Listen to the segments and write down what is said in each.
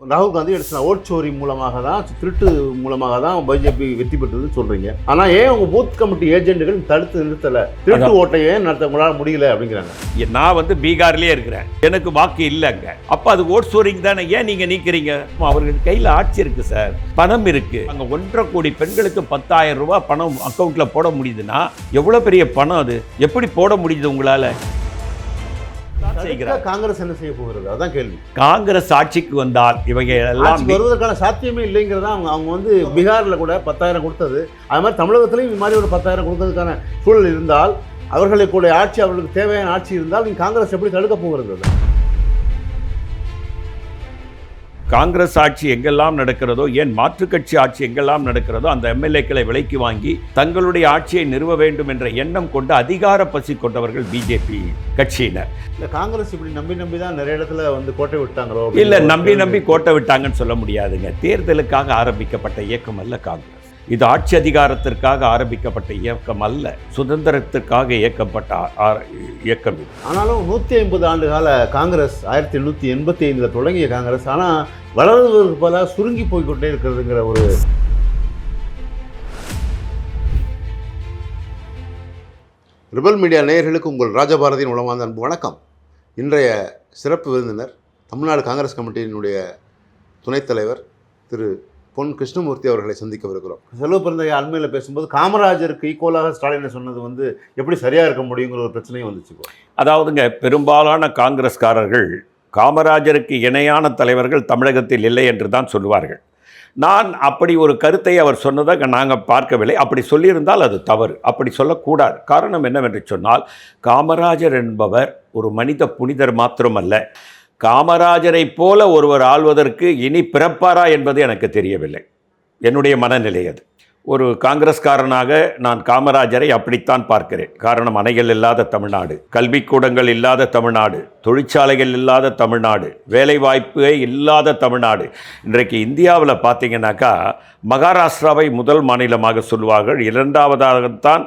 ராகுல் காந்தி எடுத்த ஓட்சோரி மூலமாக தான், திருட்டு மூலமாக தான் பிஜேபி வெற்றி பெற்றதுன்னு சொல்றீங்க. ஆனா ஏன் உங்க பூத் கமிட்டி ஏஜென்ட்டுகள் தடுத்து நிறுத்தல? திருட்டு ஓட்டை ஏன் நடத்த உங்களால் முடியல அப்படிங்கிறாங்க. நான் வந்து பீகார்லயே இருக்கிறேன், எனக்கு வாக்கு இல்லைங்க. அப்ப அது ஓட் சோரிங் தானே, ஏன் நீங்க நீக்கிறீங்க? அவர்கள் கையில் ஆட்சி இருக்கு சார், பணம் இருக்கு. அங்க 1.5 கோடி பெண்களுக்கு 10,000 ரூபாய் பணம் அக்கௌண்ட்ல போட முடியுதுன்னா எவ்வளவு பெரிய பணம் அது, எப்படி போட முடியுது உங்களால? காங்கிரஸ் என்ன செய்ய போகிறது, அதான் கேள்வி. காங்கிரஸ் ஆட்சிக்கு வந்தால் இவங்க எல்லாம் வருவதற்கான சாத்தியமே இல்லைங்கிறதா. அவங்க வந்து பீகார்ல கூட 10,000 கொடுத்தது, அது மாதிரி தமிழகத்திலையும் இது மாதிரி ஒரு 10,000 கொடுத்ததுக்கான சூழல் இருந்தால், அவர்களுக்கு ஆட்சி, அவர்களுக்கு தேவையான ஆட்சி இருந்தால் நீங்க காங்கிரஸ் எப்படி தடுக்க போகிறது? காங்கிரஸ் ஆட்சி எங்கெல்லாம் நடக்கிறதோ, ஏன் மாற்றுக் கட்சி ஆட்சி எங்கெல்லாம் நடக்கிறதோ அந்த எம்எல்ஏக்களை விலைக்கு வாங்கி தங்களுடைய ஆட்சியை நிறுவ வேண்டும் என்ற எண்ணம் கொண்டு அதிகார பசி கொண்டவர்கள் பிஜேபி கட்சியினர். இந்த காங்கிரஸ் இப்படி நம்பி தான் நிறைய இடத்துல வந்து கோட்டை விட்டாங்களோ? இல்ல, நம்பி கோட்டை விட்டாங்கன்னு சொல்ல முடியாதுங்க. தேர்தலுக்காக ஆரம்பிக்கப்பட்ட இயக்கம் அல்ல காங்கிரஸ். இது ஆட்சி அதிகாரத்திற்காக ஆரம்பிக்கப்பட்ட இயக்கம் அல்ல, சுதந்திரத்திற்காக இயக்கப்பட்ட இயக்கம் இது. ஆனாலும் 150 ஆண்டு கால காங்கிரஸ் 1885 தொடங்கிய காங்கிரஸ், ஆனால் வளர்வதற்கு பல சுருங்கி போய்கொண்டே இருக்கிறதுங்கிற ஒரு ரிபல் மீடியா நேயர்களுக்கு உங்கள் ராஜபாரதியின் உளமார்ந்த அன்பு வணக்கம். இன்றைய சிறப்பு விருந்தினர் தமிழ்நாடு காங்கிரஸ் கமிட்டியினுடைய துணைத் தலைவர் திரு பொன் கிருஷ்ணமூர்த்தி அவர்களை சந்திக்கவிருக்கிறோம். செல்வ பிறந்தகை அண்மையில் பேசும்போது காமராஜருக்கு ஈக்குவலாக ஸ்டாலினை சொன்னது வந்து எப்படி சரியாக இருக்க முடியுங்கிற ஒரு பிரச்சனையும் வந்துச்சு. அதாவதுங்க, பெரும்பாலான காங்கிரஸ்காரர்கள் காமராஜருக்கு இணையான தலைவர்கள் தமிழகத்தில் இல்லை என்று தான் சொல்லுவார்கள். நான் அப்படி ஒரு கருத்தை அவர் சொன்னதை நாங்கள் பார்க்கவில்லை. அப்படி சொல்லியிருந்தால் அது தவறு, அப்படி சொல்லக்கூடாது. காரணம் என்னவென்று சொன்னால், காமராஜர் என்பவர் ஒரு மனித புனிதர் மாத்திரமல்ல, காமராஜரை போல ஒருவர் ஆள்வதற்கு இனி பிறப்பாரா என்பது எனக்கு தெரியவில்லை. என்னுடைய மனநிலை அது. ஒரு காங்கிரஸ்காரனாக நான் காமராஜரை அப்படித்தான் பார்க்கிறேன். காரணம், அணைகள் இல்லாத தமிழ்நாடு, கல்விக்கூடங்கள் இல்லாத தமிழ்நாடு, தொழிற்சாலைகள் இல்லாத தமிழ்நாடு, வேலைவாய்ப்பே இல்லாத தமிழ்நாடு. இன்றைக்கு இந்தியாவில் பார்த்தீங்கன்னாக்கா மகாராஷ்டிராவை முதல் மாநிலமாக சொல்வார்கள், 2வதாகத்தான்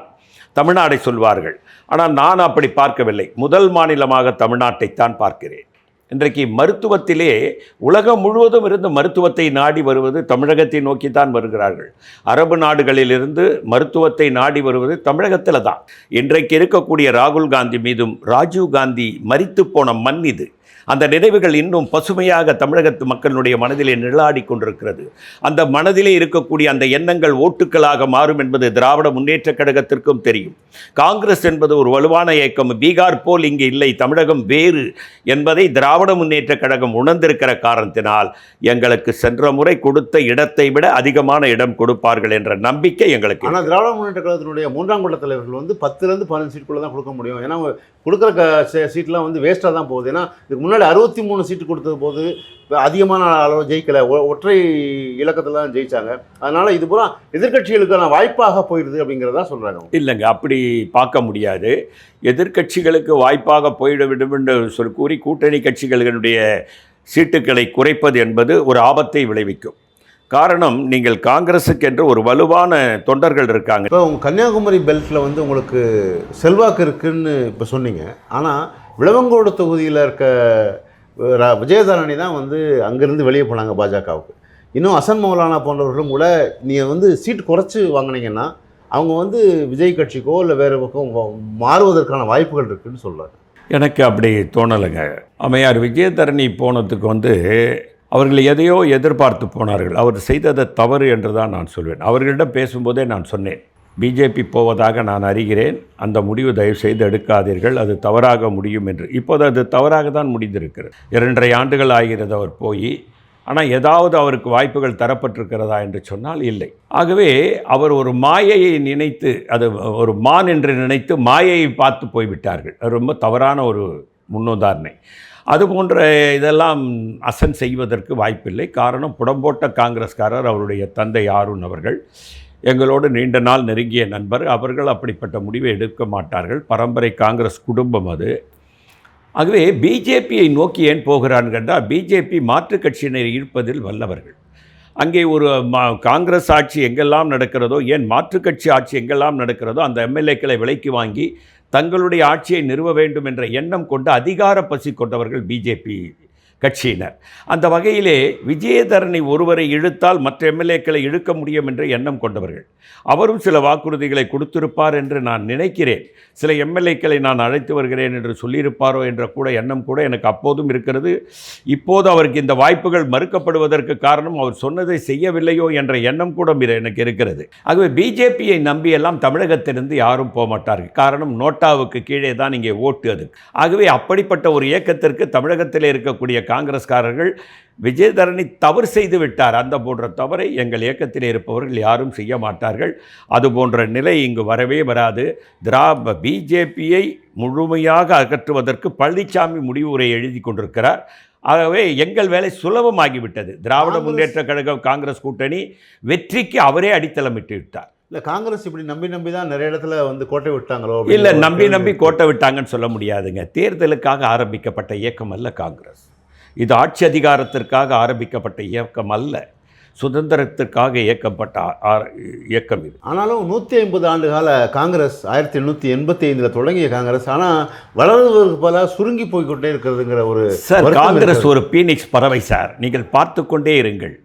தமிழ்நாடை சொல்வார்கள். ஆனால் நான் அப்படி பார்க்கவில்லை. முதல் மாநிலமாக தமிழ்நாட்டைத்தான் பார்க்கிறேன். இன்றைக்கு மருத்துவத்திலே உலகம் முழுவதும் இருந்து மருத்துவத்தை நாடி வருவது தமிழகத்தை நோக்கித்தான் வருகிறார்கள். அரபு நாடுகளிலிருந்து மருத்துவத்தை நாடி வருவது தமிழகத்தில் தான். இன்றைக்கு இருக்கக்கூடிய ராகுல் காந்தி மீதும் ராஜீவ் காந்தி மரித்து போன மண் இது. அந்த நினைவுகள் இன்னும் பசுமையாக தமிழகத்து மக்களுடைய மனதிலே நிழலாடி கொண்டிருக்கிறது. அந்த மனதிலே இருக்கக்கூடிய அந்த எண்ணங்கள் ஓட்டுக்களாக மாறும் என்பது திராவிட முன்னேற்ற கழகத்திற்கும் தெரியும். காங்கிரஸ் என்பது ஒரு வலுவான இயக்கம், பீகார் போல் இங்கே இல்லை, தமிழகம் வேறு என்பதை திராவிட முன்னேற்ற கழகம் உணர்ந்திருக்கிற காரணத்தினால் எங்களுக்கு சென்ற முறை கொடுத்த இடத்தை விட அதிகமான இடம் கொடுப்பார்கள் என்ற நம்பிக்கை எங்களுக்கு. ஆனால் திராவிட முன்னேற்ற கழகத்தினுடைய 3ஆம் கட்ட தலைவர்கள் வந்து 10லேருந்து 15 சீட்டுக்குள்ளே தான் கொடுக்க முடியும். ஏன்னா கொடுக்குற சீட்லாம் வந்து வேஸ்ட்டாக தான் போகுது. ஏன்னா இதுக்கு முன்னாடி 63 சீட்டு கொடுத்தது போது அதிகமான அளவு ஜெயிக்கலை, ஒற்றை இலக்கத்தில் தான் ஜெயித்தாங்க. அதனால் இது பூரா எதிர்கட்சிகளுக்கான வாய்ப்பாக போயிடுது அப்படிங்கிறதா சொல்கிறாங்க. இல்லைங்க, அப்படி பார்க்க முடியாது. எதிர்கட்சிகளுக்கு வாய்ப்பாக போய்விடும் என்று கூறி கூட்டணி கட்சிகளுடைய சீட்டுக்களை குறைப்பது என்பது ஒரு ஆபத்தை விளைவிக்கும். காரணம், நீங்கள் காங்கிரஸுக்கு என்று ஒரு வலுவான தொண்டர்கள் இருக்காங்க. இப்போ கன்னியாகுமரி பெல்ட்டில் வந்து உங்களுக்கு செல்வாக்கு இருக்குன்னு இப்போ சொன்னீங்க. ஆனால் விளவங்கோடு தொகுதியில் இருக்க விஜயதாரணி தான் வந்து அங்கேருந்து வெளியே போனாங்க பாஜகவுக்கு. இன்னும் அசன் மௌலானா போன்றவர்களும் கூட நீங்கள் வந்து சீட் குறைச்சி வாங்கினீங்கன்னா அவங்க வந்து விஜய் கட்சிக்கோ இல்லை வேறு பக்கம் மாறுவதற்கான வாய்ப்புகள் இருக்குதுன்னு சொல்கிறாங்க. எனக்கு அப்படி தோணலைங்க. அம்மையார் விஜயதாரணி போனதுக்கு வந்து அவர்கள் எதையோ எதிர்பார்த்து போனார்கள். அவர் செய்ததை தவறு என்று தான் நான் சொல்வேன். அவர்களிடம் பேசும்போதே நான் சொன்னேன், பிஜேபி போவதாக நான் அறிகிறேன், அந்த முடிவு தயவு செய்து எடுக்காதீர்கள், அது தவறாக முடியும் என்று. இப்போது அது தவறாக தான் முடிந்திருக்கிறது. 2.5 ஆண்டுகள் ஆகிறது அவர் போய். ஆனால் ஏதாவது அவருக்கு வாய்ப்புகள் தரப்பட்டிருக்கிறதா என்று சொன்னால் இல்லை. ஆகவே அவர் ஒரு மாயையை நினைத்து, அது ஒரு மான் என்று நினைத்து மாயையை பார்த்து போய்விட்டார்கள். அது ரொம்ப தவறான ஒரு முன்னுதாரணை. அதுபோன்ற இதெல்லாம் அசன் செய்வதற்கு வாய்ப்பில்லை. காரணம், புடம்போட்ட காங்கிரஸ்காரர் அவருடைய தந்தை ஆருண் அவர்கள் எங்களோடு நீண்ட நாள் நெருங்கிய நண்பர். அவர்கள் அப்படிப்பட்ட முடிவை எடுக்க மாட்டார்கள். பரம்பரை காங்கிரஸ் குடும்பம் அது. ஆகவே பிஜேபியை நோக்கி ஏன் போகிறான்னு கேட்டால், பிஜேபி மாற்றுக் கட்சியினர் ஈர்ப்பதில் வல்லவர்கள். அங்கே ஒரு காங்கிரஸ் ஆட்சி எங்கெல்லாம் நடக்கிறதோ, ஏன் மாற்றுக் கட்சி ஆட்சி எங்கெல்லாம் நடக்கிறதோ அந்த எம்எல்ஏக்களை விலைக்கு வாங்கி தங்களுடைய ஆட்சியை நிறுவ வேண்டும் என்ற எண்ணம் கொண்டு அதிகார பசி கொண்டவர்கள் பிஜேபி கட்சியினர். அந்த வகையிலே விஜயதரணி ஒருவரை இழுத்தால் மற்ற எம்எல்ஏக்களை இழுக்க முடியும் என்ற எண்ணம் கொண்டவர்கள். அவரும் சில வாக்குறுதிகளை கொடுத்திருப்பார் என்று நான் நினைக்கிறேன். சில எம்எல்ஏக்களை நான் அழைத்து வருகிறேன் என்று சொல்லியிருப்பாரோ என்ற கூட எண்ணம் கூட எனக்கு அப்போதும் இருக்கிறது. இப்போது அவருக்கு இந்த வாய்ப்புகள் மறுக்கப்படுவதற்கு காரணம் அவர் சொன்னதை செய்யவில்லையோ என்ற எண்ணம் கூட எனக்கு இருக்கிறது. ஆகவே பிஜேபியை நம்பியெல்லாம் தமிழகத்திலிருந்து யாரும் போக மாட்டார்கள். காரணம், நோட்டாவுக்கு கீழே தான் இங்கே ஓட்டு அது. ஆகவே அப்படிப்பட்ட ஒரு இயக்கத்திற்கு தமிழகத்தில் இருக்கக்கூடிய காங்கிரஸ்காரர்கள் விஜயதரணி தவறு செய்து விட்டார், அந்த போன்ற தவறை எங்கள் இயக்கத்தில் இருப்பவர்கள் யாரும் செய்ய மாட்டார்கள். அது போன்ற நிலை இங்கு வரவே வராது. பிஜேபியை முழுமையாக அகற்றுவதற்கு பழனிசாமி முடிவுரை எழுதி கொண்டிருக்கிறார். ஆகவே எங்கள் வேலை சுலபமாகிவிட்டது. திராவிட முன்னேற்ற கழகம் காங்கிரஸ் கூட்டணி வெற்றிக்கு அவரே அடித்தளமிட்டு விட்டார். இல்லை, காங்கிரஸ் இப்படி நம்பி தான் நிறைய இடத்துல வந்து கோட்டை விட்டாங்களோ? இல்லை, நம்பி கோட்டை விட்டாங்கன்னு சொல்ல முடியாதுங்க. தேர்தலுக்காக ஆரம்பிக்கப்பட்ட இயக்கம் அல்ல காங்கிரஸ். இது ஆட்சி அதிகாரத்திற்காக ஆரம்பிக்கப்பட்ட இயக்கம் அல்ல, சுதந்திரத்திற்காக இயக்கப்பட்ட இயக்கம் இது. ஆனாலும் 150 ஆண்டு கால காங்கிரஸ் 1885 தொடங்கிய காங்கிரஸ், ஆனால் வளர்வதற்கு பல சுருங்கி போய்கொண்டே இருக்கிறதுங்கிற ஒரு சார், காங்கிரஸ் ஒரு பீனிக்ஸ் பறவை சார். நீங்கள் பார்த்து கொண்டே இருங்கள்.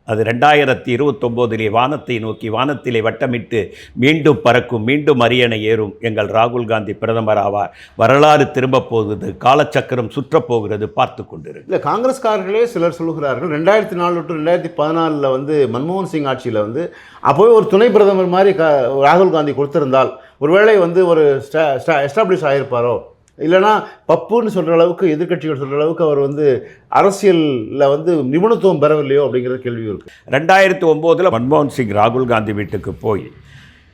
அது 2029 வானத்தை நோக்கி வானத்திலே வட்டமிட்டு மீண்டும் பறக்கும், மீண்டும் அரியணை ஏறும். எங்கள் ராகுல் காந்தி பிரதமர் ஆவார். வரலாறு திரும்ப போகுது, காலச்சக்கரம் சுற்றப்போகிறது, பார்த்து கொண்டிருக்கு. இல்லை, காங்கிரஸ்காரர்களே சிலர் சொல்லுகிறார்கள் 2004 டு 2014 வந்து மன்மோகன் சிங் ஆட்சியில் வந்து அப்போவே ஒரு துணை பிரதமர் மாதிரி ராகுல் காந்தி கொடுத்திருந்தால் ஒருவேளை வந்து ஒரு எஸ்டாப்ளிஷ் ஆகியிருப்பாரோ, இல்லைனா பப்புன்னு சொல்கிற அளவுக்கு எதிர்கட்சிகள் சொல்கிற அளவுக்கு அவர் வந்து அரசியலில் வந்து நிபுணத்துவம் பெறவில்லையோ அப்படிங்கிற கேள்வி இருக்குது. 2009 மன்மோகன் சிங் ராகுல் காந்தி வீட்டுக்கு போய்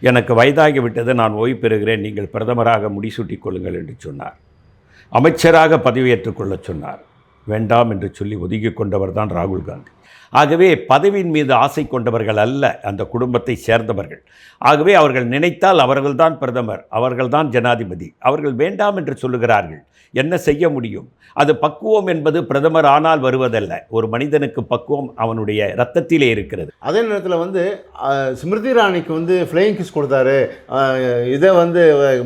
எனக்கு வயதாகி விட்டது, நான் ஓய்வு பெறுகிறேன், நீங்கள் பிரதமராக முடிசூட்டிக் கொள்ளுங்கள் என்று சொன்னார். அமைச்சராக பதவியேற்றுக் கொள்ள சொன்னார். வேண்டாம் என்று சொல்லி ஒதுக்கி கொண்டவர் தான் ராகுல் காந்தி. ஆகவே பதவியின் மீது ஆசை கொண்டவர்கள் அல்ல அந்த குடும்பத்தை சேர்ந்தவர்கள். ஆகவே அவர்கள் நினைத்தால் அவர்கள்தான் பிரதமர், அவர்கள்தான் ஜனாதிபதி. அவர்கள் வேண்டாம் என்று சொல்லுகிறார்கள். என்ன செய்ய முடியும்? அது பக்குவம் என்பது பிரதமர் ஆனால் வருவதல்ல. ஒரு மனிதனுக்கு பக்குவம் அவனுடைய இரத்தத்திலே இருக்கிறது. அதே நேரத்தில் வந்து ஸ்மிருதி இரானிக்கு வந்து ஃப்ளையிங் கிஸ் கொடுத்தாரு, இதை வந்து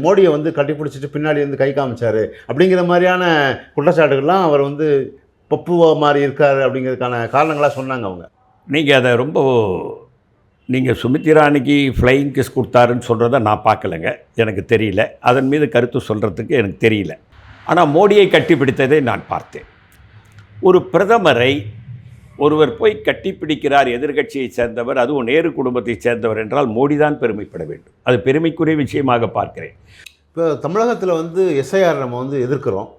மோடியை வந்து கட்டிப்பிடிச்சிட்டு பின்னாடி வந்து கை காமிச்சாரு அப்படிங்கிற மாதிரியான குற்றச்சாட்டுகள்லாம் அவர் வந்து பப்புவா மாதிரி இருக்கார் அப்படிங்கிறதுக்கான காரணங்களாக சொன்னாங்க அவங்க. நீங்கள் அதை ரொம்ப நீங்கள் சுமித் இரானிக்கு ஃப்ளையிங் கிஸ் கொடுத்தாருன்னு சொல்கிறத நான் பார்க்கலைங்க, எனக்கு தெரியல. அதன் மீது கருத்து சொல்கிறதுக்கு எனக்கு தெரியல. ஆனால் மோடியை கட்டிப்பிடித்ததை நான் பார்த்தேன். ஒரு பிரதமரை ஒருவர் போய் கட்டிப்பிடிக்கிறார், எதிர்கட்சியை சேர்ந்தவர், அதுவும் நேரு குடும்பத்தை சேர்ந்தவர் என்றால் மோடி தான் பெருமைப்பட வேண்டும். அது பெருமைக்குரிய விஷயமாக பார்க்கிறேன். இப்போ தமிழகத்தில் வந்து எஸ்ஐஆர் நம்ம வந்து எதிர்க்கிறோம்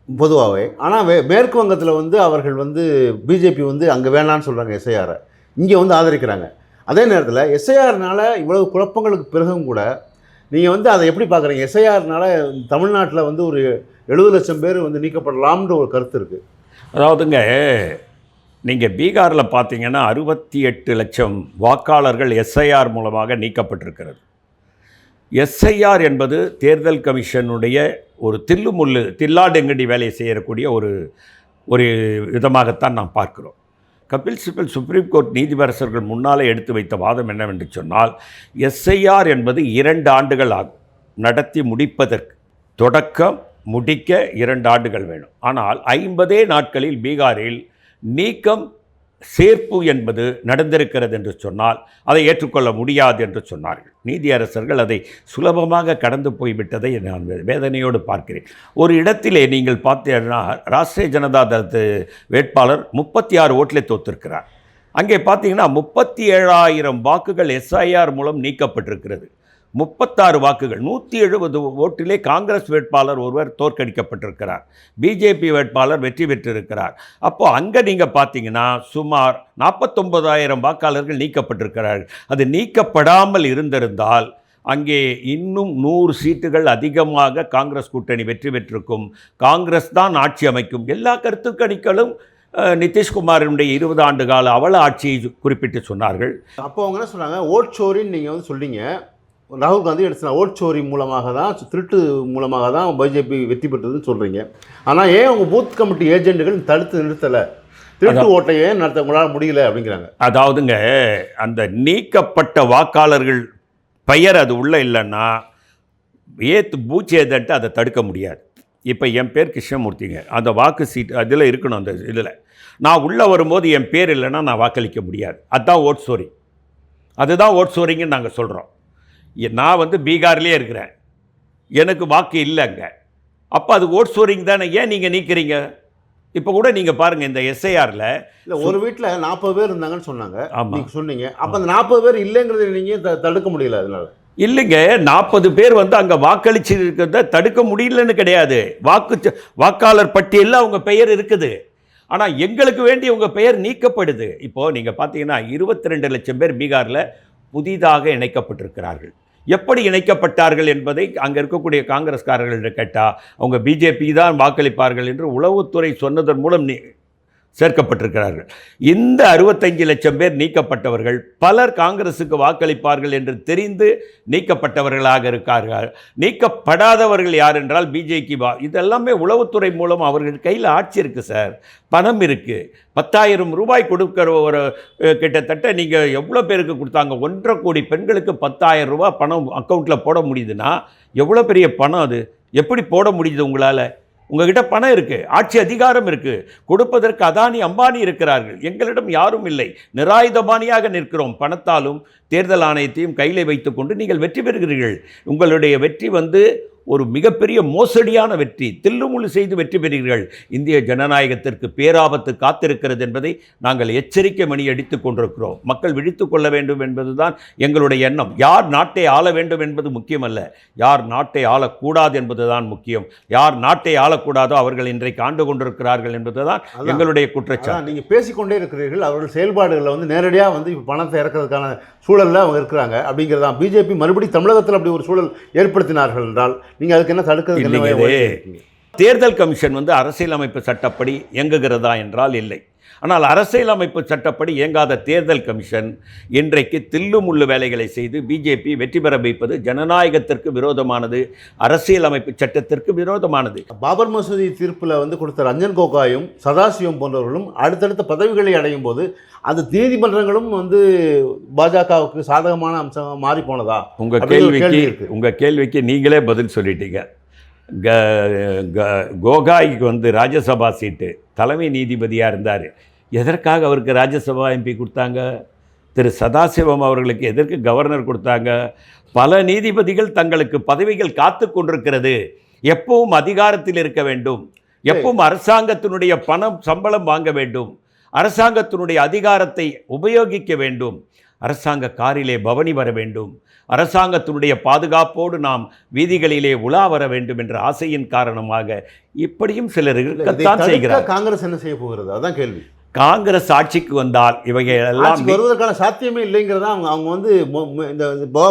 பொதுவாகவே. ஆனால் மேற்கு வங்கத்தில் வந்து அவர்கள் வந்து பிஜேபி வந்து அங்கே வேணான்னு சொல்கிறாங்க, எஸ்ஐஆரை இங்கே வந்து ஆதரிக்கிறாங்க. அதே நேரத்தில் எஸ்ஐஆர்னால் இவ்வளவு குழப்பங்களுக்கு பிறகும் கூட நீங்கள் வந்து அதை எப்படி பார்க்குறீங்க? எஸ்ஐஆர்னால் தமிழ்நாட்டில் வந்து ஒரு 70 லட்சம் பேர் வந்து நீக்கப்படலாம்ன்ற ஒரு கருத்து இருக்குது. அதாவதுங்க, நீங்கள் பீகாரில் பார்த்தீங்கன்னா 68 லட்சம் வாக்காளர்கள் எஸ்ஐஆர் மூலமாக நீக்கப்பட்டிருக்கிறது. எஸ்ஐஆர் என்பது தேர்தல் கமிஷனுடைய ஒரு தில்லுமுள்ளு தில்லாடெங்கடி வேலையை செய்யக்கூடிய ஒரு விதமாகத்தான் நாம் பார்க்கிறோம். கபில் சிபல் சுப்ரீம் கோர்ட் நீதிபரசர்கள் முன்னாலே எடுத்து வைத்த வாதம் என்னவென்று சொன்னால், எஸ்ஐஆர் என்பது 2 ஆண்டுகள் ஆகும் நடத்தி முடிப்பதற்கு. தொடக்கம் முடிக்க 2 ஆண்டுகள் வேணும். ஆனால் 50 நாட்களில் பீகாரில் நீக்கம் சேர்ப்பு என்பது நடந்திருக்கிறது என்று சொன்னால் அதை ஏற்றுக்கொள்ள முடியாது என்று சொன்னார்கள். நீதியரசர்கள் அதை சுலபமாக கடந்து போய்விட்டதை நான் வேதனையோடு பார்க்கிறேன். ஒரு இடத்திலே நீங்கள் பார்த்தீங்கன்னா ராஷ்டிரிய ஜனதா தளத்து வேட்பாளர் 36 ஓட்டிலே தோற்றிருக்கிறார். அங்கே பார்த்தீங்கன்னா 37,000 வாக்குகள் எஸ்ஐஆர் மூலம் நீக்கப்பட்டிருக்கிறது. 36 வாக்குகள் 170 ஓட்டிலே காங்கிரஸ் வேட்பாளர் ஒருவர் தோற்கடிக்கப்பட்டிருக்கிறார். பிஜேபி வேட்பாளர் வெற்றி பெற்றிருக்கிறார். அப்போது அங்கே நீங்கள் பார்த்தீங்கன்னா சுமார் 49,000 வாக்காளர்கள் நீக்கப்பட்டிருக்கிறார்கள். அது நீக்கப்படாமல் இருந்திருந்தால் அங்கே இன்னும் 100 சீட்டுகள் அதிகமாக காங்கிரஸ் கூட்டணி வெற்றி பெற்றிருக்கும். காங்கிரஸ் தான் ஆட்சி அமைக்கும். எல்லா கருத்து கணிகளும் நிதிஷ்குமாரினுடைய 20 ஆண்டு கால அவல ஆட்சியை குறிப்பிட்டு சொன்னார்கள். அப்போ அவங்க என்ன சொன்னாங்க, ஓட்சோரின்னு நீங்கள் வந்து சொல்லிங்க, ராகுல் காந்தி எடுத்துனா ஓட்சோரி மூலமாக தான், திருட்டு மூலமாக தான் பிஜேபி வெற்றி பெற்றதுன்னு சொல்கிறீங்க. ஆனால் ஏன் உங்கள் பூத் கமிட்டி ஏஜென்ட்டுகள் தடுத்து நிறுத்தலை, திருட்டு ஓட்டையே நடத்த உங்களால் முடியல அப்படிங்கிறாங்க. அதாவதுங்க, அந்த நீக்கப்பட்ட வாக்காளர்கள் பெயர் அது உள்ளே இல்லைன்னா பூத் ஏஜென்ட்டு அதை தடுக்க முடியாது. இப்போ என் பேர் கிருஷ்ணமூர்த்திங்க, அந்த வாக்கு சீட்டு அதில் இருக்கணும். அந்த இதில் நான் உள்ளே வரும்போது என் பேர் இல்லைன்னா நான் வாக்களிக்க முடியாது. அதுதான் ஓட் சோரிங். அதுதான் ஓட் சோரிங்கன்னு நாங்கள் சொல்கிறோம். நான் வந்து பீகார்லேயே இருக்கிறேன், எனக்கு வாக்கு இல்லைங்க, அப்போ அது ஓட் சோரிங் தானே. ஏன் நீங்கள் நீக்கிறீங்க? இப்போ கூட நீங்கள் பாருங்கள், இந்த எஸ்ஐஆரில் இல்லை ஒரு வீட்டில் 40 பேர் இருந்தாங்கன்னு சொன்னாங்க. நீங்கள் சொன்னீங்க, அப்போ அந்த 40 பேர் இல்லைங்கிறத நீங்கள் தடுக்க முடியல. அதனால இல்லைங்க, 40 பேர் வந்து அங்கே வாக்களிச்சு இருக்கிறத தடுக்க முடியலன்னு கிடையாது. வாக்காளர் பட்டியலில் அவங்க பெயர் இருக்குது, ஆனால் எங்களுக்கு வேண்டி உங்கள் பெயர் நீக்கப்படுது. இப்போது நீங்கள் பார்த்தீங்கன்னா 22 லட்சம் பேர் பீகாரில் புதிதாக இணைக்கப்பட்டிருக்கிறார்கள். எப்படி இணைக்கப்பட்டார்கள் என்பதை அங்கே இருக்கக்கூடிய காங்கிரஸ்காரர்களிடம் கேட்டால் அவங்க பிஜேபி தான் வாக்களிப்பார்கள் என்று உளவுத்துறை சொன்னதன் மூலம் சேர்க்கப்பட்டிருக்கிறார்கள். இந்த 65 லட்சம் பேர் நீக்கப்பட்டவர்கள் பலர் காங்கிரஸுக்கு வாக்களிப்பார்கள் என்று தெரிந்து நீக்கப்பட்டவர்களாக இருக்கார்கள். நீக்கப்படாதவர்கள் யார் என்றால் பிஜேபி. இதெல்லாமே உளவுத்துறை மூலம் அவர்கள் கையில் ஆட்சி இருக்குது சார், பணம் இருக்குது. 10,000 ரூபாய் கொடுக்கிற ஒரு கிட்டத்தட்ட நீங்கள் எவ்வளோ பேருக்கு கொடுத்தாங்க? 1.5 கோடி பெண்களுக்கு 10,000 ரூபாய் பணம் அக்கௌண்ட்டில் போட முடியுதுன்னா எவ்வளோ பெரிய பணம் அது? எப்படி போட முடியுது உங்களால்? உங்ககிட்ட பணம் இருக்குது, ஆட்சி அதிகாரம் இருக்குது, கொடுப்பதற்கு அதானி அம்பானி இருக்கிறார்கள். எங்களிடம் யாரும் இல்லை, நிராயுதபாணியாக நிற்கிறோம். பணத்தாலும் தேர்தல் ஆணையத்தையும் கையில் வைத்துக்கொண்டு நீங்கள் வெற்றி பெறுகிறீர்கள். உங்களுடைய வெற்றி வந்து ஒரு மிகப்பெரிய மோசடியான வெற்றி, தில்லுமுள்ளு செய்து வெற்றி பெறுகிறீர்கள். இந்திய ஜனநாயகத்திற்கு பேராபத்து காத்திருக்கிறது என்பதை நாங்கள் எச்சரிக்கை மணி அடித்துக் கொண்டிருக்கிறோம். மக்கள் விழித்து கொள்ள வேண்டும் என்பதுதான் எங்களுடைய எண்ணம். யார் நாட்டை ஆள வேண்டும் என்பது முக்கியமல்ல, யார் நாட்டை ஆளக்கூடாது என்பதுதான் முக்கியம். யார் நாட்டை ஆளக்கூடாதோ அவர்கள் இன்றைக்கு ஆண்டு கொண்டிருக்கிறார்கள் என்பதுதான் எங்களுடைய குற்றச்சாட்டு. நீங்கள் பேசிக்கொண்டே இருக்கிறீர்கள், அவர்கள் செயல்பாடுகளில் வந்து நேரடியாக வந்து இப்போ பணத்தை இறக்கிறதுக்கான சூழலில் அவங்க இருக்கிறாங்க அப்படிங்கிறதான். பிஜேபி மறுபடியும் தமிழகத்தில் அப்படி ஒரு சூழல் ஏற்படுத்தினார்கள் என்றால் நீங்கள் அதுக்கு என்ன தடுக்கிறது? தேர்தல் கமிஷன் வந்து அரசியலமைப்பு சட்டப்படி இயங்குகிறதா என்றால் இல்லை. ஆனால் அரசியலமைப்பு சட்டப்படி இயங்காத தேர்தல் கமிஷன் இன்றைக்கு தில்லுமுள்ளு வேலைகளை செய்து பிஜேபி வெற்றி பெற வைப்பது ஜனநாயகத்திற்கு விரோதமானது, அரசியலமைப்பு சட்டத்திற்கு விரோதமானது. பாபர் மசூதி தீர்ப்பில் வந்து கொடுத்த ரஞ்சன் கோகாயும் சதாசிவம் போன்றவர்களும் அடுத்தடுத்த பதவிகளை அடையும் போது அந்த நீதிமன்றங்களும் வந்து பாஜகவுக்கு சாதகமான அம்சமாக மாறி போனதா? உங்கள் கேள்விக்கு நீங்களே பதில் சொல்லிட்டீங்க. கோகாய்க்கு வந்து ராஜ்யசபா சீட்டு, தலைமை நீதிபதியாக இருந்தார். எதற்காக அவருக்கு ராஜ்யசபா எம்பி கொடுத்தாங்க? திரு சதாசிவம் அவர்களுக்கு எதற்கு கவர்னர் கொடுத்தாங்க? பல நீதிபதிகள் தங்களுக்கு பதவிகள் காத்து கொண்டிருக்கிறது. எப்பவும் அதிகாரத்தில் இருக்க வேண்டும், எப்பவும் அரசாங்கத்தினுடைய பணம் சம்பளம் வாங்க வேண்டும், அரசாங்கத்தினுடைய அதிகாரத்தை உபயோகிக்க வேண்டும், அரசாங்க காரிலே பவனி வர வேண்டும், அரசாங்கத்தினுடைய பாதுகாப்போடு நாம் வீதிகளிலே உலா வர வேண்டும் என்ற ஆசையின் காரணமாக இப்படியும் சிலர் இருக்கத்தான் செய்கிறார். காங்கிரஸ் என்ன செய்ய போகிறது? அதான் கேள்வி. காங்கிரஸ் ஆட்சிக்கு வந்தால் இவைகள் எல்லாம் வருவதற்கான சாத்தியமே இல்லைங்கிறதா அவங்க வந்து இந்த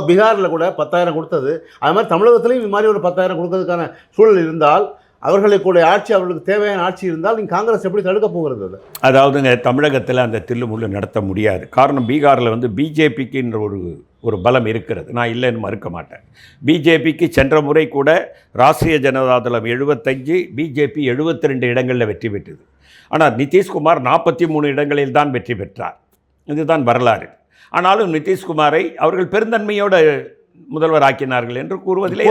பீகாரில் கூட 10,000 கொடுத்தது, அது மாதிரி தமிழகத்திலையும் இது மாதிரி ஒரு 10,000 கொடுக்கறதுக்கான சூழல் இருந்தால், அவர்களுக்குடைய ஆட்சி, அவர்களுக்கு தேவையான ஆட்சி இருந்தால் நீங்கள் காங்கிரஸ் எப்படி தடுக்க போகிறது? அதாவதுங்க, தமிழகத்தில் அந்த தில்லுமுள்ளு நடத்த முடியாது. காரணம், பீகாரில் வந்து பிஜேபிக்குன்ற ஒரு பலம் இருக்கிறது, நான் இல்லைன்னு மறுக்க மாட்டேன். பிஜேபிக்கு சென்ற முறை கூட ராஷ்ட்ரிய ஜனதாதளம் 75, பிஜேபி 72 இடங்களில் வெற்றி பெற்றது. ஆனால் நிதிஷ்குமார் 43 இடங்களில் தான் வெற்றி பெற்றார். இதுதான் வரலாறு. ஆனாலும் நிதிஷ்குமாரை அவர்கள் பெருந்தன்மையோடு முதல்வர் ஆக்கினார்கள் என்று கூறுவதிலே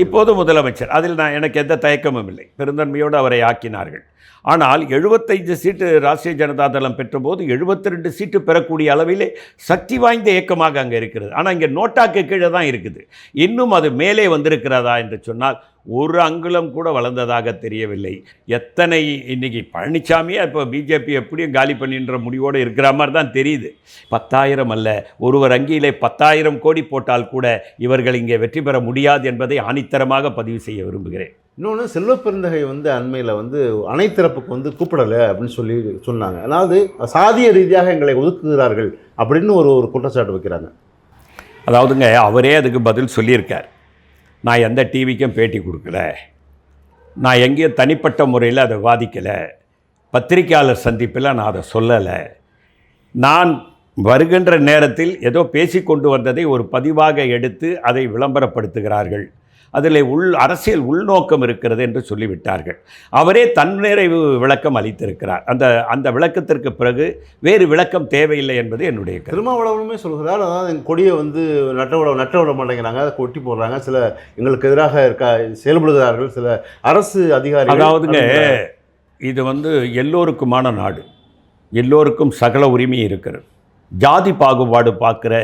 இப்போது முதலமைச்சர், அதில் எனக்கு எந்த தயக்கமும் இல்லை. பெருந்தன்மையோடு அவரை ஆக்கினார்கள். ஆனால் 75 சீட்டு ராஷ்ட்ரிய ஜனதாதளம் பெற்றபோது 72 சீட்டு பெறக்கூடிய அளவிலே சக்தி வாய்ந்த இயக்கமாக அங்கே இருக்கிறது. ஆனால் இங்கே நோட்டாக்கு கீழே தான் இருக்குது. இன்னும் அது மேலே வந்திருக்கிறதா என்று சொன்னால் ஒரு அங்குலம் கூட வளர்ந்ததாக தெரியவில்லை. எத்தனை இன்னைக்கு பழனிசாமியே இப்போ பிஜேபி எப்படியும் காலி பண்ணின்ற முடிவோடு இருக்கிற மாதிரி தான் தெரியுது. 10,000 அல்ல, ஒருவர் அங்கியிலே 10,000 கோடி போட்டால் கூட இவர்கள் இங்கே வெற்றி பெற முடியாது என்பதை ஆணித்தரமாக பதிவு செய்ய விரும்புகிறேன். இன்னொன்று, செல்வப்பெருந்தகை வந்து அண்மையில் வந்து அனைத்திறப்புக்கு வந்து கூப்பிடலை அப்படின்னு சொன்னாங்க. அதாவது சாதிய ரீதியாக எங்களை ஒதுக்குகிறார்கள் அப்படின்னு ஒரு குற்றச்சாட்டு வைக்கிறாங்க. அதாவதுங்க, அவரே அதுக்கு பதில் சொல்லியிருக்கார். நான் எந்த டிவிக்கும் பேட்டி கொடுக்கல, நான் எங்கேயும் தனிப்பட்ட முறையில் அதை வாதிக்கலை, பத்திரிகையாளர் சந்திப்பில் நான் அதை சொல்லலை. நான் வருகின்ற நேரத்தில் ஏதோ பேசி கொண்டு வந்ததை ஒரு பதிவாக எடுத்து அதை விளம்பரப்படுத்துகிறார்கள். அதில் அரசியல் உள்நோக்கம் இருக்கிறது என்று சொல்லிவிட்டார்கள். அவரே தன்னிறைவு விளக்கம் அளித்திருக்கிறார். அந்த விளக்கத்திற்கு பிறகு வேறு விளக்கம் தேவையில்லை என்பது என்னுடைய கருத்து. திருமாவளவனுமே சொல்கிறார், அதாவது எங்கள் கொடியை வந்து நட்ட விட மாட்டேங்கிறாங்க, அதை கொட்டி போடுறாங்க, சில எங்களுக்கு எதிராக செயல்படுகிறார்கள் சில அரசு அதிகாரிகள். அதாவதுங்க, இது வந்து எல்லோருக்குமான நாடு, எல்லோருக்கும் சகல உரிமை இருக்கிறது. ஜாதி பாகுபாடு பார்க்குற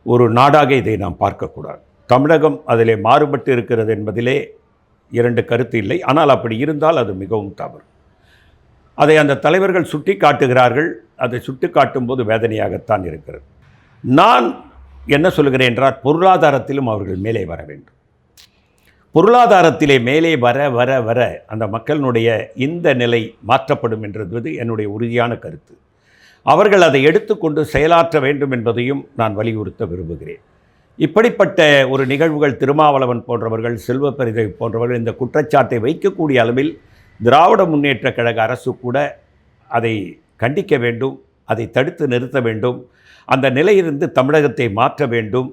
ஒரு நாடாக இதை நாம் பார்க்கக்கூடாது. தமிழகம் அதிலே மாறுபட்டு இருக்கிறது என்பதிலே இரண்டு கருத்து இல்லை. ஆனால் அப்படி இருந்தால் அது மிகவும் தவறு. அதை அந்த தலைவர்கள் சுட்டி காட்டுகிறார்கள். அதை சுட்டி காட்டும்போது வேதனையாகத்தான் இருக்கிறது. நான் என்ன சொல்கிறேன் என்றால், பொருளாதாரத்திலும் அவர்கள் மேலே வர வேண்டும். பொருளாதாரத்திலே மேலே வர வர வர அந்த மக்களினுடைய இந்த நிலை மாற்றப்படும் என்றது என்னுடைய உறுதியான கருத்து. அவர்கள் அதை எடுத்துக்கொண்டு செயலாற்ற வேண்டும் என்பதையும் நான் வலியுறுத்த விரும்புகிறேன். இப்படிப்பட்ட ஒரு நிகழ்வுகள் திருமாவளவன் போன்றவர்கள், செல்வப்பெரிதை போன்றவர்கள் இந்த குற்றச்சாட்டை வைக்கக்கூடிய அளவில் திராவிட முன்னேற்றக் கழக அரசு கூட அதை கண்டிக்க வேண்டும், அதை தடுத்து நிறுத்த வேண்டும், அந்த நிலையிலிருந்து தமிழகத்தை மாற்ற வேண்டும்.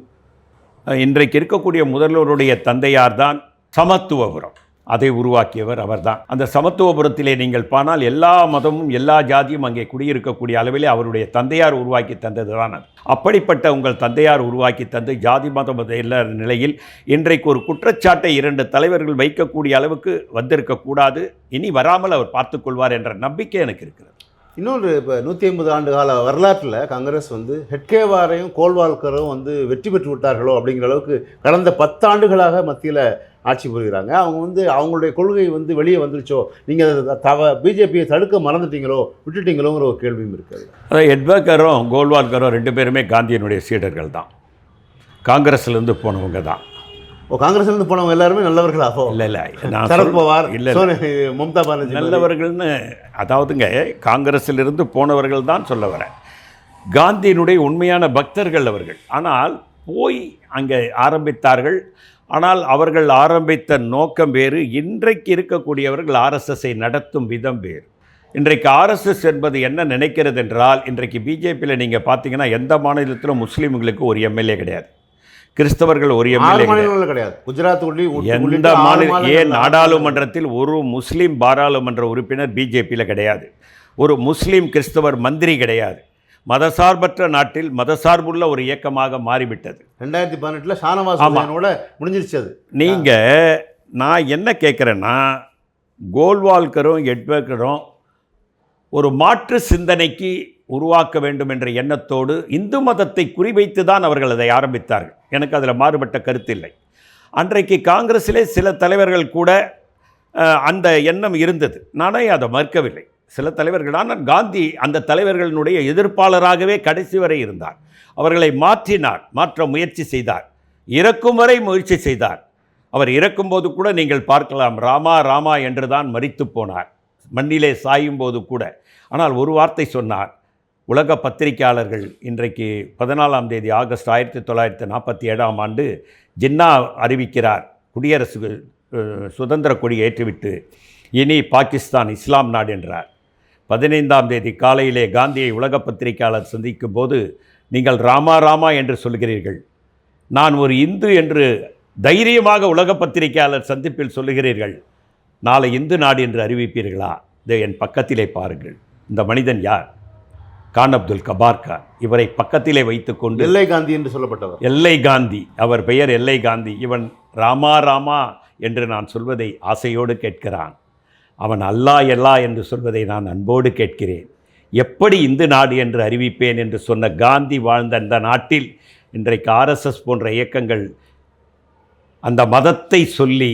இன்றைக்கு இருக்கக்கூடிய முதல்வருடைய தந்தையார்தான் சமத்துவபுரம், அதை உருவாக்கியவர் அவர்தான். அந்த சமத்துவபுரத்திலே நீங்கள் பானால் எல்லா மதமும் எல்லா ஜாதியும் அங்கே குடியிருக்கக்கூடிய அளவிலே அவருடைய தந்தையார் உருவாக்கி தந்தது தான் அது. அப்படிப்பட்ட உங்கள் தந்தையார் உருவாக்கி தந்து ஜாதி மதம் எல்லா நிலையில் இன்றைக்கு ஒரு குற்றச்சாட்டை இரண்டு தலைவர்கள் வைக்கக்கூடிய அளவுக்கு வந்திருக்கக்கூடாது. இனி வராமல் அவர் பார்த்துக்கொள்வார் என்ற நம்பிக்கை எனக்கு இருக்கிறது. இன்னொன்று, இப்போ 150 ஆண்டு கால வரலாற்றில் காங்கிரஸ் வந்து ஹெட்கேவாரையும் கோல்வால்கரும் வந்து வெற்றி பெற்று விட்டார்களோ அப்படிங்கிற அளவுக்கு கடந்த 10 ஆண்டுகளாக மத்தியில் ஆட்சி புரிகிறாங்க. அவங்க வந்து அவங்களுடைய கொள்கை வந்து வெளியே வந்துருச்சோ, நீங்கள் பிஜேபியை தடுக்க மறந்துட்டீங்களோ, விட்டுட்டீங்களோங்கிற ஒரு கேள்வியும் இருக்குது. அதாவது எட்வர்கரும் கோல்வால்கரும் ரெண்டு பேருமே காந்தியினுடைய சீடர்கள் தான், காங்கிரஸ்லேருந்து போனவங்க தான். காங்கிரஸ்லேருந்து போனவங்க எல்லாருமே நல்லவர்களாக? இல்லை, நான் சரத்பவார், மம்தா பானர்ஜி நல்லவர்கள்னு, அதாவதுங்க காங்கிரஸிலிருந்து போனவர்கள் தான் சொல்ல வரேன். காந்தியினுடைய உண்மையான பக்தர்கள் அவர்கள். ஆனால் போய் அங்கே ஆரம்பித்தார்கள். ஆனால் அவர்கள் ஆரம்பித்த நோக்கம் வேறு. இன்றைக்கு இருக்கக்கூடியவர்கள் ஆர்எஸ்எஸ்ஸை நடத்தும் விதம் வேறு. இன்றைக்கு ஆர்எஸ்எஸ் என்பது என்ன நினைக்கிறது என்றால், இன்றைக்கு பிஜேபியில் நீங்கள் பார்த்தீங்கன்னா எந்த மாநிலத்திலும் முஸ்லீம்களுக்கு ஒரு எம்எல்ஏ கிடையாது, கிறிஸ்தவர்கள் ஒரு எம்எல்ஏ கிடையாது. குஜராத் எந்த மாநில, ஏன் நாடாளுமன்றத்தில் ஒரு முஸ்லீம் பாராளுமன்ற உறுப்பினர் பிஜேபியில் கிடையாது, ஒரு முஸ்லீம் கிறிஸ்தவர் மந்திரி கிடையாது. மதசார்பற்ற நாட்டில் மதசார்புள்ள ஒரு இயக்கமாக மாறிவிட்டது. 2018 ஷானவாஸோட முடிஞ்சிருச்சு அது. நீங்கள், நான் என்ன கேட்குறேன்னா, கோல்வால்கரும் எட்வர்கரும் ஒரு மாற்று சிந்தனைக்கு உருவாக்க வேண்டும் என்ற எண்ணத்தோடு இந்து மதத்தை குறிவைத்து தான் அவர்கள் அதை ஆரம்பித்தார்கள். எனக்கு அதில் மாறுபட்ட கருத்து இல்லை. அன்றைக்கு காங்கிரஸிலே சில தலைவர்கள் கூட அந்த எண்ணம் இருந்தது, நானே அதை மறுக்கவில்லை. சில தலைவர்கள், ஆனால் காந்தி அந்த தலைவர்களினுடைய எதிர்ப்பாளராகவே கடைசி வரை இருந்தார். அவர்களை மாற்ற முயற்சி செய்தார், இறக்கும் வரை முயற்சி செய்தார். அவர் இறக்கும்போது கூட நீங்கள் பார்க்கலாம், ராமா ராமா என்று தான் மரித்து போனார், மண்ணிலே சாயும் போது கூட. ஆனால் ஒரு வார்த்தை சொன்னார். உலக பத்திரிகையாளர்கள் இன்றைக்கு 14ஆம் தேதி ஆகஸ்ட் 1947ஆம் ஆண்டு ஜின்னா அறிவிக்கிறார், குடியரசு சுதந்திர கொடி ஏற்றிவிட்டு இனி பாகிஸ்தான் இஸ்லாம் நாடு என்றார். 15ஆம் தேதி காலையிலே காந்தியை உலக பத்திரிகையாளர் சந்திக்கும் போது, நீங்கள் ராமா ராமா என்று சொல்கிறீர்கள், நான் ஒரு இந்து என்று தைரியமாக உலக பத்திரிகையாளர் சந்திப்பில் சொல்லுகிறீர்கள், நாளை இந்து நாடு என்று அறிவிப்பீர்களா? இதை என் பக்கத்திலே பாருங்கள். இந்த மனிதன் யார்? கான் அப்துல் கபார் கான். இவரை பக்கத்திலே வைத்துக்கொண்டு, எல்லை காந்தி என்று சொல்லப்பட்டவர், எல்லை காந்தி, அவர் பெயர் எல்லை காந்தி. இவன் ராமா ராமா என்று நான் சொல்வதை ஆசையோடு கேட்கிறான். அவன் அல்லா எல்லா என்று சொல்வதை நான் அன்போடு கேட்கிறேன். எப்படி இந்து நாடு என்று அறிவிப்பேன் என்று சொன்ன காந்தி வாழ்ந்த அந்த நாட்டில் இன்றைக்கு ஆர்எஸ்எஸ் போன்ற இயக்கங்கள் அந்த மதத்தை சொல்லி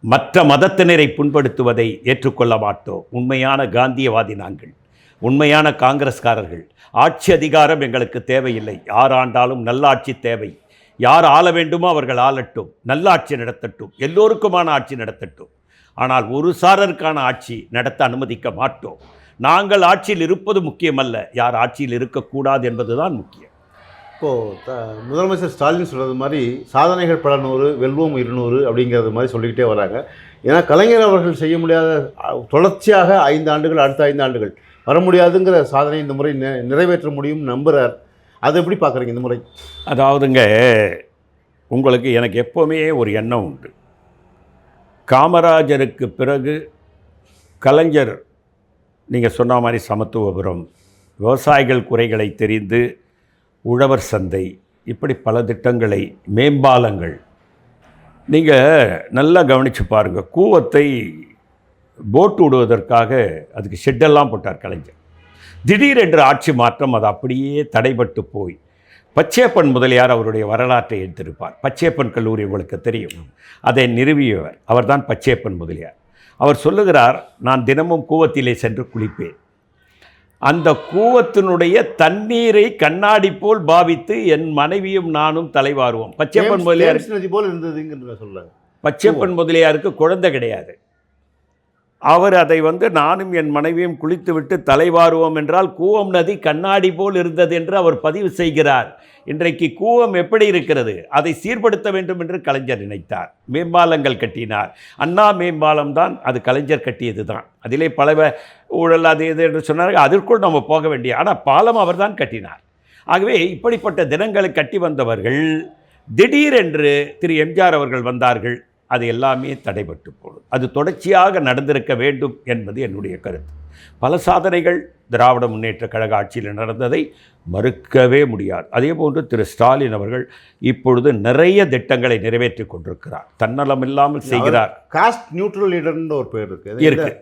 மற்ற மதத்தினரை புண்படுத்துவதை ஏற்றுக்கொள்ள மாட்டோம். உண்மையான காந்தியவாதி நாங்கள், உண்மையான காங்கிரஸ்காரர்கள். ஆட்சி அதிகாரம் எங்களுக்கு தேவையில்லை, யார் ஆண்டாலும் நல்லாட்சி தேவை. யார் ஆள வேண்டுமோ அவர்கள் ஆளட்டும், நல்லாட்சி நடத்தட்டும், எல்லோருக்குமான ஆட்சி நடத்தட்டும். ஆனால் ஒரு சாரருக்கான ஆட்சி நடத்த அனுமதிக்க மாட்டோம். நாங்கள் ஆட்சியில் இருப்பது முக்கியமல்ல, யார் ஆட்சியில் இருக்கக்கூடாது என்பதுதான் முக்கியம். இப்போது முதலமைச்சர் ஸ்டாலின் சொல்கிறது மாதிரி சாதனைகள் பல 100, வெல்வோம் 200 அப்படிங்கிறது மாதிரி சொல்லிக்கிட்டே வராங்க. ஏன்னா கலைஞர் அவர்கள் செய்ய முடியாத தொடர்ச்சியாக 5 ஆண்டுகள், அடுத்த 5 ஆண்டுகள் வர முடியாதுங்கிற சாதனை இந்த முறை நிறைவேற்ற முடியும் நம்புகிறார். அதை எப்படி பார்க்குறீங்க இந்த முறை? அதாவதுங்க, உங்களுக்கு எனக்கு எப்போவுமே ஒரு எண்ணம் உண்டு. காமராஜருக்கு பிறகு கலைஞர் நீங்கள் சொன்ன மாதிரி சமத்துவபுரம், விவசாயிகள் குறைகளை தெரிந்து உழவர் சந்தை, இப்படி பல திட்டங்களை, மேம்பாலங்கள். நீங்கள் நல்லா கவனித்து பாருங்கள். கூவத்தை போட்டு விடுவதற்காக அதுக்கு ஷெட்டெல்லாம் போட்டார் கலைஞர். திடீரென்று ஆட்சி மாற்றம், அது அப்படியே தடைபட்டு போய் பச்சையப்பன் முதலியார் அவருடைய வரலாற்றை எடுத்திருப்பார். பச்சையப்பன் கல்லூரி உங்களுக்கு தெரியும், அதை நிறுவியவர் அவர்தான் பச்சையப்பன் முதலியார். அவர் சொல்லுகிறார், நான் தினமும் கூவத்திலே சென்று குளிப்பேன். அந்த கூவத்தினுடைய தண்ணீரை கண்ணாடி போல் பாவித்து என் மனைவியும் நானும் தலைவாருவோம். பச்சையப்பன் முதலியார் போல் இருந்ததுங்கிறத சொல்றாங்க. பச்சையப்பன் முதலியாருக்கு குழந்தை கிடையாது. அவர் அதை நானும் என் மனைவியும் குளித்துவிட்டு தலைவாருவோம் என்றால் கூவம் நதி கண்ணாடி போல் இருந்தது என்று அவர் பதிவு செய்கிறார். இன்றைக்கு கூவம் எப்படி இருக்கிறது? அதை சீர்படுத்த வேண்டும் என்று கலைஞர் நினைத்தார். மேம்பாலங்கள் கட்டினார். அண்ணா மேம்பாலம் தான் அது கலைஞர் கட்டியது தான். அதிலே பல ஊழல் அது இது என்று சொன்னார்கள். அதற்குள் நம்ம போக வேண்டிய, ஆனால் பாலம் அவர் தான் கட்டினார். ஆகவே இப்படிப்பட்ட தினங்களை கட்டி வந்தவர்கள் திடீரென்று திரு எம்ஜிஆர் அவர்கள் வந்தார்கள். அது எல்லாமே தடைபட்டு போடும். அது தொடர்ச்சியாக நடந்திருக்க வேண்டும் என்பது என்னுடைய கருத்து. பல சாதனைகள் திராவிட முன்னேற்ற கழக ஆட்சியில் நடந்ததை மறுக்கவே முடியாது. அதே போன்று திரு ஸ்டாலின் அவர்கள் இப்பொழுது நிறைய திட்டங்களை நிறைவேற்றி கொண்டிருக்கிறார். தன்னலம் இல்லாமல் செய்கிறார். காஸ்ட் நியூட்ரல் லீடர்னு ஒரு பேர் இருக்கு.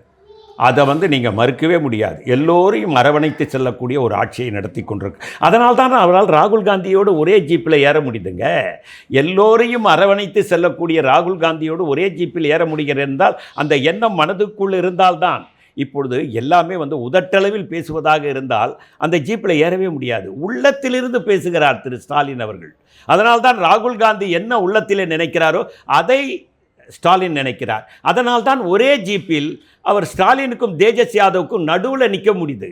அதை நீங்கள் மறுக்கவே முடியாது. எல்லோரையும் அரவணைத்து செல்லக்கூடிய ஒரு ஆட்சியை நடத்தி கொண்டிருக்கு. அதனால் தான் அவரால் ராகுல் காந்தியோடு ஒரே ஜீப்பில் ஏற முடியுதுங்க. எல்லோரையும் அரவணைத்து செல்லக்கூடிய ராகுல் காந்தியோடு ஒரே ஜீப்பில் ஏற முடிகிறது என்றால் அந்த எண்ணம் மனதுக்குள் இருந்தால்தான். இப்பொழுது எல்லாமே உதட்டளவில் பேசுவதாக இருந்தால் அந்த ஜீப்பில் ஏறவே முடியாது. உள்ளத்திலிருந்து பேசுகிறார் திரு ஸ்டாலின் அவர்கள். அதனால்தான் ராகுல் காந்தி என்ன உள்ளத்திலே நினைக்கிறாரோ அதை ஸ்டாலின் நினைக்கிறார். அதனால் தான் ஒரே ஜீப்பில் அவர் ஸ்டாலினுக்கும் தேஜஸ் யாதவுக்கும் நடுவில் நிற்க முடியுது.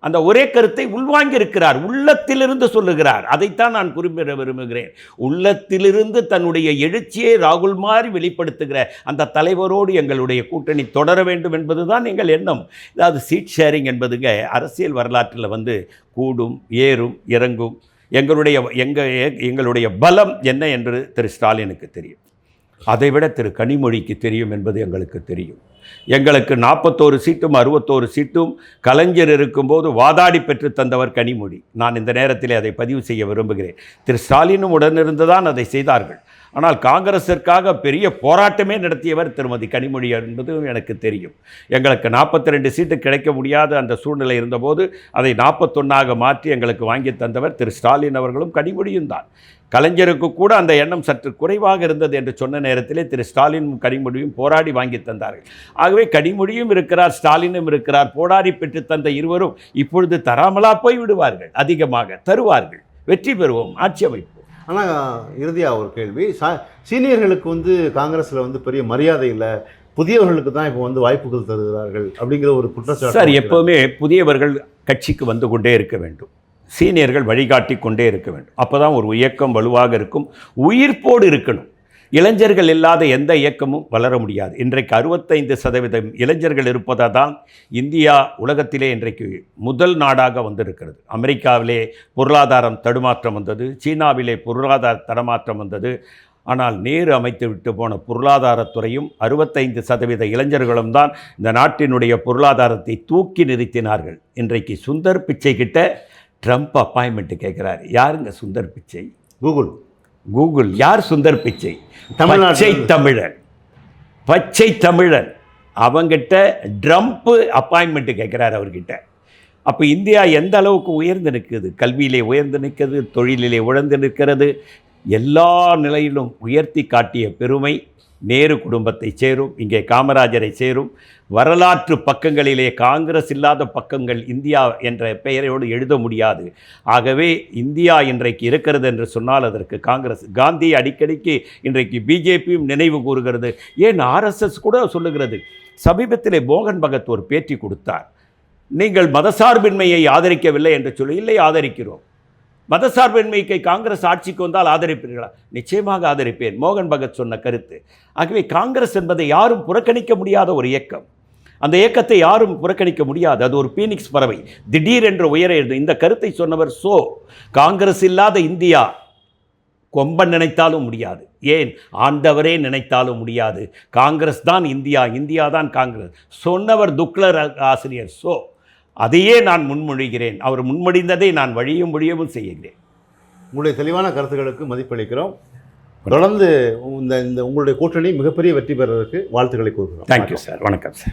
அந்த ஒரே கருத்தை உள்வாங்கி இருக்கிறார், உள்ளத்திலிருந்து சொல்லுகிறார். அதைத்தான் நான் குறிப்பிட விரும்புகிறேன். உள்ளத்திலிருந்து தன்னுடைய எழுச்சியை ராகுல் மாதிரி வெளிப்படுத்துகிற அந்த தலைவரோடு எங்களுடைய கூட்டணி தொடர வேண்டும் என்பதுதான் எங்கள் எண்ணம். அதாவது சீட் ஷேரிங் என்பதுங்க அரசியல் வரலாற்றில் கூடும் ஏறும் இறங்கும். எங்களுடைய பலம் என்ன என்று திரு ஸ்டாலினுக்கு தெரியும். அதைவிட திரு கனிமொழிக்கு தெரியும் என்பது எங்களுக்கு தெரியும். எங்களுக்கு 41 சீட்டும் 61 சீட்டும் கலைஞர் இருக்கும்போது வாதாடி பெற்று தந்தவர் கனிமொழி. நான் இந்த நேரத்தில் அதை பதிவு செய்ய விரும்புகிறேன். திரு ஸ்டாலினும் உடனிருந்து தான் அதை செய்தார்கள். ஆனால் காங்கிரஸிற்காக பெரிய போராட்டமே நடத்தியவர் திருமதி கனிமொழி என்பதும் எனக்கு தெரியும். எங்களுக்கு 42 சீட்டு கிடைக்க முடியாத அந்த சூழ்நிலை இருந்தபோது அதை 41ஆக மாற்றி எங்களுக்கு வாங்கி தந்தவர் திரு ஸ்டாலின் அவர்களும் கனிமொழியும் தான். கலைஞருக்கு கூட அந்த எண்ணம் சற்று குறைவாக இருந்தது என்று சொன்ன நேரத்திலே திரு ஸ்டாலினும் கனிமொழியும் போராடி வாங்கி தந்தார்கள். ஆகவே கனிமொழியும் இருக்கிறார், ஸ்டாலினும் இருக்கிறார். போராடி பெற்று தந்த இருவரும் இப்பொழுது தராமலா போய் விடுவார்கள், அதிகமாக தருவார்கள். வெற்றி பெறுவோம், ஆட்சி அமைப்போம். ஆனால் இறுதியாக ஒரு கேள்வி. சீனியர்களுக்கு காங்கிரஸில் பெரிய மரியாதை இல்லை, புதியவர்களுக்கு தான் இப்போ வாய்ப்புகள் தருகிறார்கள் அப்படிங்கிற ஒரு குற்றச்சாட்டு. சார், எப்போவுமே புதியவர்கள் கட்சிக்கு வந்து கொண்டே இருக்க வேண்டும். சீனியர்கள் வழிகாட்டி கொண்டே இருக்க வேண்டும். அப்போ தான் ஒரு இயக்கம் வலுவாக இருக்கும், உயிர்ப்போடு இருக்கணும். இளைஞர்கள் இல்லாத எந்த இயக்கமும் வளர முடியாது. இன்றைக்கு 65% இளைஞர்கள் இருப்பதால் தான் இந்தியா உலகத்திலே இன்றைக்கு முதல் நாடாக வந்திருக்கிறது. அமெரிக்காவிலே பொருளாதாரம் தடுமாற்றம் வந்தது, சீனாவிலே பொருளாதார தடமாற்றம் வந்தது. ஆனால் நேரு அமைத்து விட்டு போன பொருளாதாரத்துறையும் 65% இளைஞர்களும் தான் இந்த நாட்டினுடைய பொருளாதாரத்தை தூக்கி நிறுத்தினார்கள். இன்றைக்கு சுந்தர் பிச்சை கிட்ட ட்ரம்ப் அப்பாயின்மெண்ட் கேட்குறாரு. யாருங்க சுந்தர் பிச்சை? கூகுள். யார் சுந்தர் பிச்சை? பச்சை தமிழன். அவங்கிட்ட ட்ரம்ப் அப்பாயின்மெண்ட் கேட்குறாரு அவர்கிட்ட. அப்போ இந்தியா எந்த அளவுக்கு உயர்ந்து நிற்குது? கல்வியிலே உயர்ந்து நிற்கிறது, தொழிலிலே உயர்ந்து நிற்கிறது. எல்லா நிலையிலும் உயர்த்தி காட்டிய பெருமை நேரு குடும்பத்தை சேரும், இங்கே காமராஜரை சேரும். வரலாற்று பக்கங்களிலே காங்கிரஸ் இல்லாத பக்கங்கள் இந்தியா என்ற பெயரோடு எழுத முடியாது. ஆகவே இந்தியா இன்றைக்கு இருக்கிறது என்று சொன்னால் அதற்கு காங்கிரஸ், காந்தி அடிக்கடிக்கு இன்றைக்கு பிஜேபியும் நினைவு கூறுகிறது. ஏன் ஆர்எஸ்எஸ் கூட சொல்லுகிறது. சமீபத்திலே மோகன் பகத் ஒரு பேட்டி கொடுத்தார். நீங்கள் மதசார்பின்மையை ஆதரிக்கவில்லை என்று சொல்லி, இல்லை ஆதரிக்கிறோம். மதசார்பின்மைக்கு காங்கிரஸ் ஆட்சிக்கு வந்தால் ஆதரிப்பீர்களா? நிச்சயமாக ஆதரிப்பேன். மோகன் பகத் சொன்ன கருத்து. ஆகவே காங்கிரஸ் என்பதை யாரும் புறக்கணிக்க முடியாத ஒரு இயக்கம். அந்த இயக்கத்தை யாரும் புறக்கணிக்க முடியாது. அது ஒரு பீனிக்ஸ் பறவை, திடீரென்று உயர. இந்த கருத்தை சொன்னவர் காங்கிரஸ் இல்லாத இந்தியா கொம்பன் நினைத்தாலும் முடியாது, ஏன் ஆண்டவரே நினைத்தாலும் முடியாது. காங்கிரஸ் தான் இந்தியா, இந்தியா தான் காங்கிரஸ் சொன்னவர் துக்ளர் ஆசிரியர். ஸோ அதையே நான் முன்மொழிகிறேன். அவர் முன்மொழிந்ததை நான் வழியும் வழியவும் செய்கிறேன். உங்களுடைய தெளிவான கருத்துக்களுக்கு மதிப்பளிக்கிறோம். தொடர்ந்து இந்த உங்களுடைய கூட்டணி மிகப்பெரிய வெற்றி பெறுவதற்கு வாழ்த்துக்களை கூறுகிறோம். Thank you sir. வணக்கம் சார்.